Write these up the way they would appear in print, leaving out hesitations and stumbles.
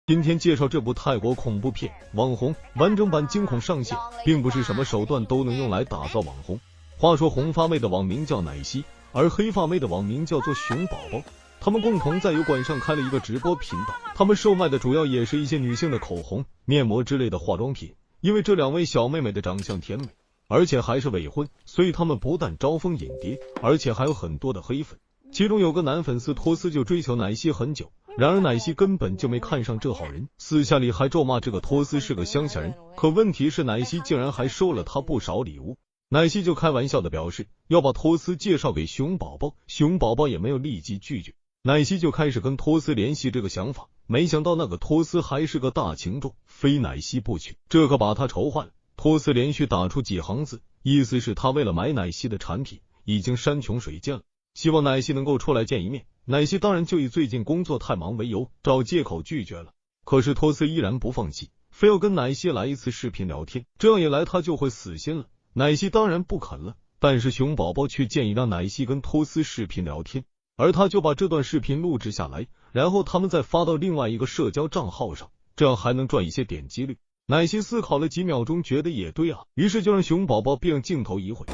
今天介绍这部泰国恐怖片《网红》完整版惊恐上线，并不是什么手段都能用来打造网红。话说红发妹的网名叫奶昔，而黑发妹的网名叫做熊宝宝。他们共同在油管上开了一个直播频道，他们售卖的主要也是一些女性的口红、面膜之类的化妆品。因为这两位小妹妹的长相甜美，而且还是未婚，所以他们不但招蜂引蝶，而且还有很多的黑粉。其中有个男粉丝托斯就追求奶昔很久，然而奶昔根本就没看上这号人，私下里还咒骂这个托斯是个乡下人。可问题是奶昔竟然还收了他不少礼物。奶昔就开玩笑的表示要把托斯介绍给熊宝宝，熊宝宝也没有立即拒绝。奶昔就开始跟托斯联系这个想法，没想到那个托斯还是个大情种，非奶昔不娶，这可把他愁坏了。托斯连续打出几行字，意思是他为了买奶昔的产品已经山穷水尽了，希望奶昔能够出来见一面。奶昔当然就以最近工作太忙为由找借口拒绝了。可是托斯依然不放弃，非要跟奶昔来一次视频聊天，这样一来他就会死心了。奶昔当然不肯了，但是熊宝宝却建议让奶昔跟托斯视频聊天，而他就把这段视频录制下来，然后他们再发到另外一个社交账号上，这样还能赚一些点击率。奶昔思考了几秒钟，觉得也对啊，于是就让熊宝宝并镜头移回。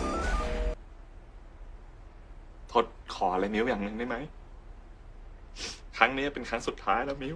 ทดขออะไรมิ้วอย่างหนึ่งได้ไหมครั้งนี้เป็นครั้งสุดท้ายแล้วมิ้ว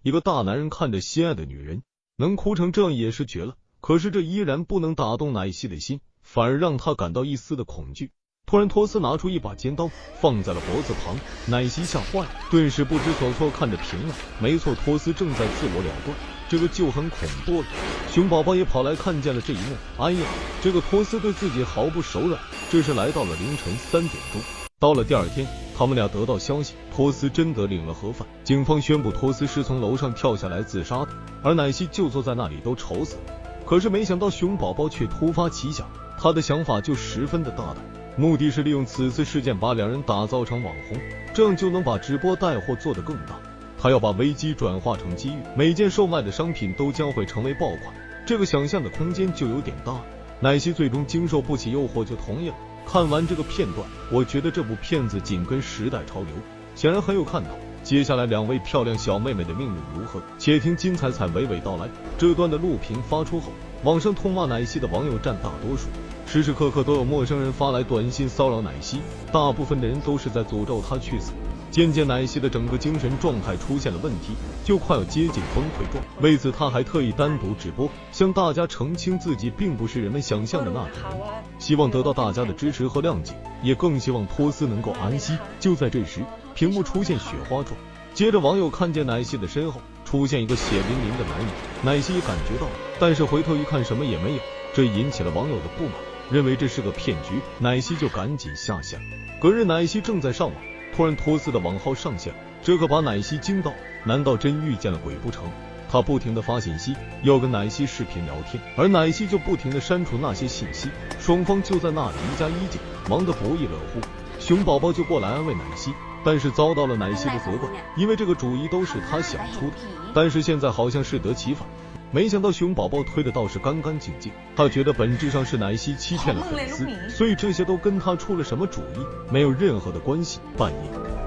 一个大男人看着心爱的女人能哭成这样也是绝了，可是这依然不能打动奶昔的心，反而让他感到一丝的恐惧。突然托斯拿出一把尖刀放在了脖子旁，奶昔吓坏了，顿时不知所措看着屏幕。没错，托斯正在自我了断，这个就很恐怖了。熊宝宝也跑来看见了这一幕，哎呀，这个托斯对自己毫不手软。这是来到了凌晨3点钟。到了第二天，他们俩得到消息，托斯真的领了盒饭，警方宣布托斯是从楼上跳下来自杀的，而奶昔就坐在那里都愁死了。可是没想到熊宝宝却突发奇想，他的想法就十分的大胆，目的是利用此次事件把两人打造成网红，这样就能把直播带货做得更大。他要把危机转化成机遇，每件售卖的商品都将会成为爆款，这个想象的空间就有点大。奶昔最终经受不起诱惑就同意了。看完这个片段，我觉得这部片子紧跟时代潮流，显然很有看头。接下来两位漂亮小妹妹的命运如何？且听金彩彩娓娓道来。这段的录屏发出后，网上痛骂奶昔的网友占大多数，时时刻刻都有陌生人发来短信骚扰奶昔，大部分的人都是在诅咒她去死。渐渐奶昔的整个精神状态出现了问题，就快要接近崩溃状。为此他还特意单独直播，向大家澄清自己并不是人们想象的那种人，希望得到大家的支持和谅解，也更希望托斯能够安息。就在这时，屏幕出现雪花状，接着网友看见奶昔的身后出现一个血淋淋的男人，奶昔也感觉到了，但是回头一看什么也没有，这引起了网友的不满，认为这是个骗局，奶昔就赶紧下线。隔日奶昔正在上网，突然托斯的网号上线了，这可把奶昔惊到，难道真遇见了鬼不成？他不停的发信息要跟奶昔视频聊天，而奶昔就不停的删除那些信息，双方就在那里一加一减，忙得不亦乐乎。熊宝宝就过来安慰奶昔，但是遭到了奶昔的责怪，因为这个主意都是他想出的，但是现在好像适得其反。没想到熊宝宝推的倒是干干净净，他觉得本质上是奶昔欺骗了粉丝，所以这些都跟他出了什么主意没有任何的关系。半夜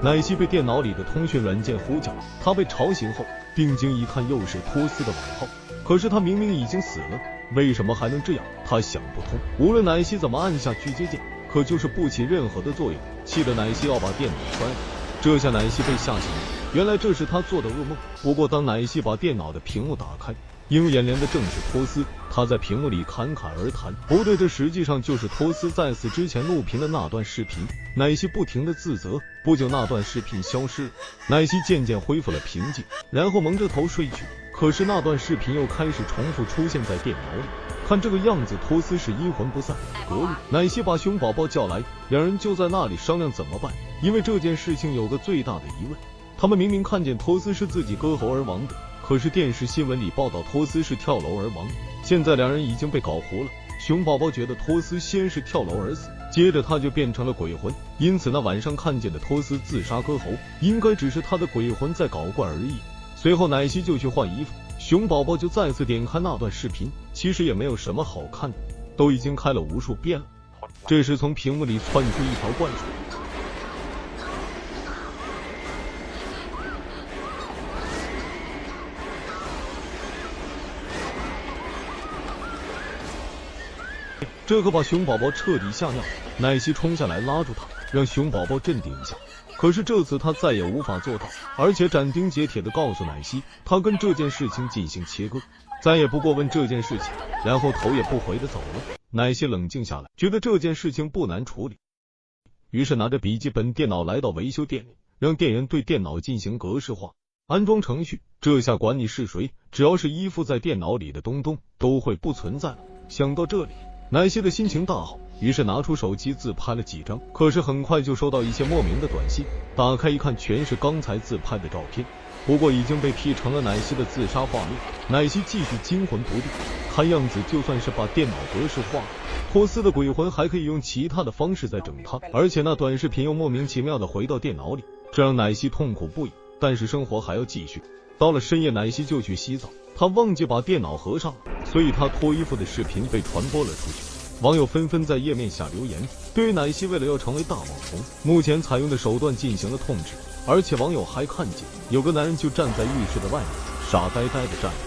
奶昔被电脑里的通讯软件呼叫，他被吵醒后定睛一看，又是托斯的网号，可是他明明已经死了，为什么还能这样？他想不通。无论奶昔怎么按下拒接键，可就是不起任何的作用，气得奶昔要把电脑摔了。这下奶昔被吓醒了，原来这是他做的噩梦。不过当奶昔把电脑的屏幕打开，映入眼帘的正是托斯，他在屏幕里侃侃而谈。不对，这实际上就是托斯在死之前录屏的那段视频。奶昔不停的自责，不久那段视频消失了，奶昔渐渐恢复了平静，然后蒙着头睡去。可是那段视频又开始重复出现在电脑里，看这个样子托斯是阴魂不散。隔日奶昔把熊宝宝叫来，两人就在那里商量怎么办。因为这件事情有个最大的疑问，他们明明看见托斯是自己割喉而亡的，可是电视新闻里报道托斯是跳楼而亡，现在两人已经被搞糊了。熊宝宝觉得托斯先是跳楼而死，接着他就变成了鬼魂，因此那晚上看见的托斯自杀割喉应该只是他的鬼魂在搞怪而已。随后奶昔就去换衣服，熊宝宝就再次点开那段视频，其实也没有什么好看的，都已经开了无数遍了。这时从屏幕里窜出一条怪兽，这可把熊宝宝彻底吓尿。奶昔冲下来拉住他，让熊宝宝镇定一下。可是这次他再也无法做到，而且斩钉截铁地告诉奶昔，他跟这件事情进行切割，再也不过问这件事情，然后头也不回地走了。奶昔冷静下来，觉得这件事情不难处理，于是拿着笔记本电脑来到维修店里，让店员对电脑进行格式化，安装程序。这下管你是谁，只要是依附在电脑里的东东都会不存在了。想到这里，奶昔的心情大好，于是拿出手机自拍了几张。可是很快就收到一些莫名的短信，打开一看，全是刚才自拍的照片，不过已经被 P 成了奶昔的自杀画面。奶昔继续惊魂不定，看样子就算是把电脑格式化了，托斯的鬼魂还可以用其他的方式再整他，而且那短视频又莫名其妙的回到电脑里，这让奶昔痛苦不已。但是生活还要继续。到了深夜，奶昔就去洗澡，他忘记把电脑合上了，所以他脱衣服的视频被传播了出去。网友纷纷在页面下留言，对于奶昔为了要成为大网红，目前采用的手段进行了痛斥。而且网友还看见有个男人就站在浴室的外面，傻呆呆的站着。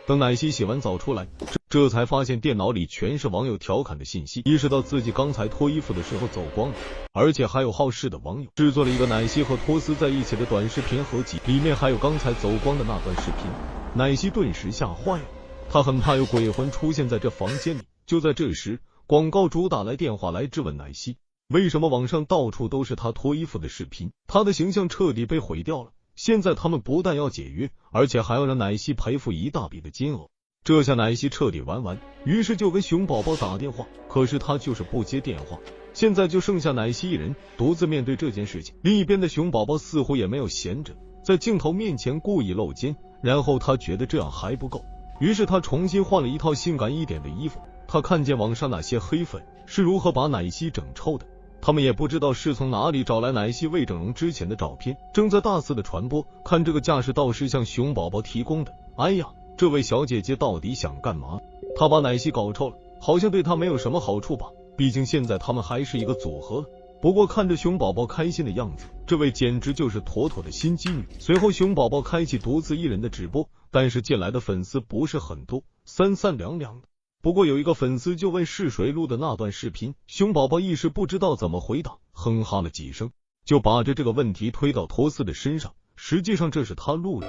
等奶昔洗完澡出来，这才发现电脑里全是网友调侃的信息，意识到自己刚才脱衣服的时候走光了，而且还有好事的网友制作了一个奶昔和托斯在一起的短视频合集，里面还有刚才走光的那段视频。奶昔顿时吓坏了，他很怕有鬼魂出现在这房间里。就在这时，广告主打来电话来质问奶昔，为什么网上到处都是他脱衣服的视频，他的形象彻底被毁掉了。现在他们不但要解约，而且还要让奶昔赔付一大笔的金额。这下奶昔彻底玩完，于是就跟熊宝宝打电话，可是他就是不接电话。现在就剩下奶昔一人独自面对这件事情。另一边的熊宝宝似乎也没有闲着，在镜头面前故意露肩，然后他觉得这样还不够，于是他重新换了一套性感一点的衣服。他看见网上那些黑粉是如何把奶昔整臭的，他们也不知道是从哪里找来奶昔未整容之前的照片，正在大肆的传播。看这个架势倒是向熊宝宝提供的。哎呀，这位小姐姐到底想干嘛？她把奶昔搞臭了，好像对她没有什么好处吧，毕竟现在他们还是一个组合了。不过看着熊宝宝开心的样子，这位简直就是妥妥的心机女。随后熊宝宝开启独自一人的直播，但是进来的粉丝不是很多，三三两两的。不过有一个粉丝就问是谁录的那段视频，熊宝宝一时不知道怎么回答，哼哈了几声，就把这个问题推到托斯的身上。实际上这是他录的。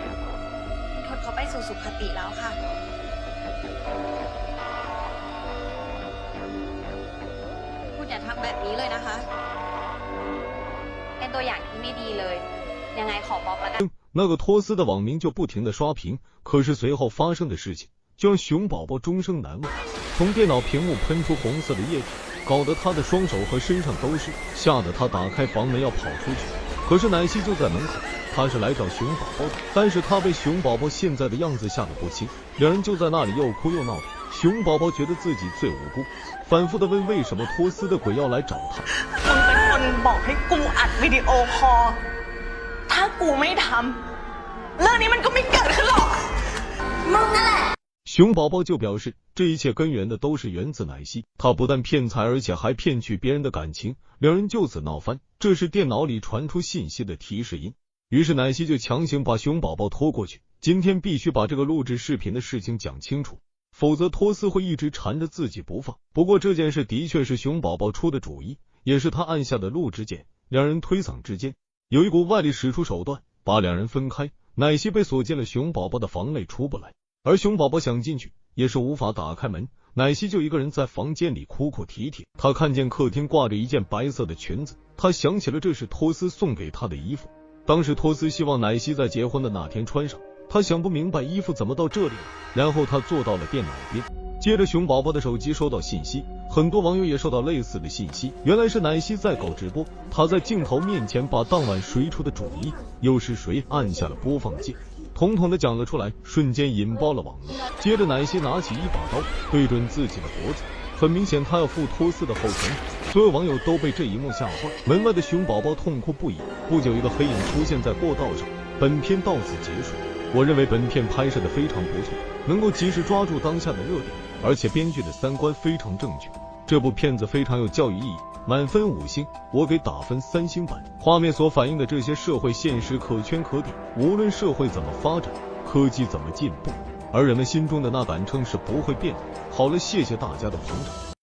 เขาไปสู่สุคติแล้วค่ะคุณอย่าทำแบบนี้เลยนะคะเป็นตัวอย่างที่ไม่ดีเลยยังไงขอบล็อกแล้วกัน。那个托斯的网民就不停的刷屏，可是随后发生的事情就让熊宝宝终生难忘。从电脑屏幕喷出红色的液体，搞得他的双手和身上都是，吓得他打开房门要跑出去。可是奶昔就在门口，他是来找熊宝宝的，但是他被熊宝宝现在的样子吓得不轻，两人就在那里又哭又闹的。熊宝宝觉得自己最无辜，反复的问为什么托斯的鬼要来找他。มึงเป็นคนบอกให้กูอัดวิดีโอคอลถ้ากูไม่ทำเรื่องนี้มันก็ไม่เกิดขึ้นหรอกมึงนั่นแหละ熊宝宝就表示，这一切根源的都是源自奶昔，他不但骗财，而且还骗取别人的感情，两人就此闹翻。这是电脑里传出信息的提示音，于是奶昔就强行把熊宝宝拖过去，今天必须把这个录制视频的事情讲清楚，否则托斯会一直缠着自己不放。不过这件事的确是熊宝宝出的主意，也是他按下的录制键。两人推搡之间，有一股外力使出手段，把两人分开。奶昔被锁进了熊宝宝的房内，出不来。而熊宝宝想进去也是无法打开门，奶昔就一个人在房间里哭哭啼啼。他看见客厅挂着一件白色的裙子，他想起了这是托斯送给他的衣服，当时托斯希望奶昔在结婚的那天穿上，他想不明白衣服怎么到这里了。然后他坐到了电脑边，接着熊宝宝的手机收到信息，很多网友也收到类似的信息，原来是奶昔在搞直播，他在镜头面前把当晚谁出的主意，又是谁按下了播放键，统统的讲了出来，瞬间引爆了网络。接着奶昔拿起一把刀对准自己的脖子，很明显他要赴托斯的后尘。所有网友都被这一幕吓坏，门外的熊宝宝痛哭不已。不久一个黑影出现在过道上。本片到此结束。我认为本片拍摄的非常不错，能够及时抓住当下的热点，而且编剧的三观非常正确。这部片子非常有教育意义，满分5星，我给打分3星半。画面所反映的这些社会现实可圈可点，无论社会怎么发展，科技怎么进步，而人们心中的那杆秤是不会变的。好了，谢谢大家的捧场。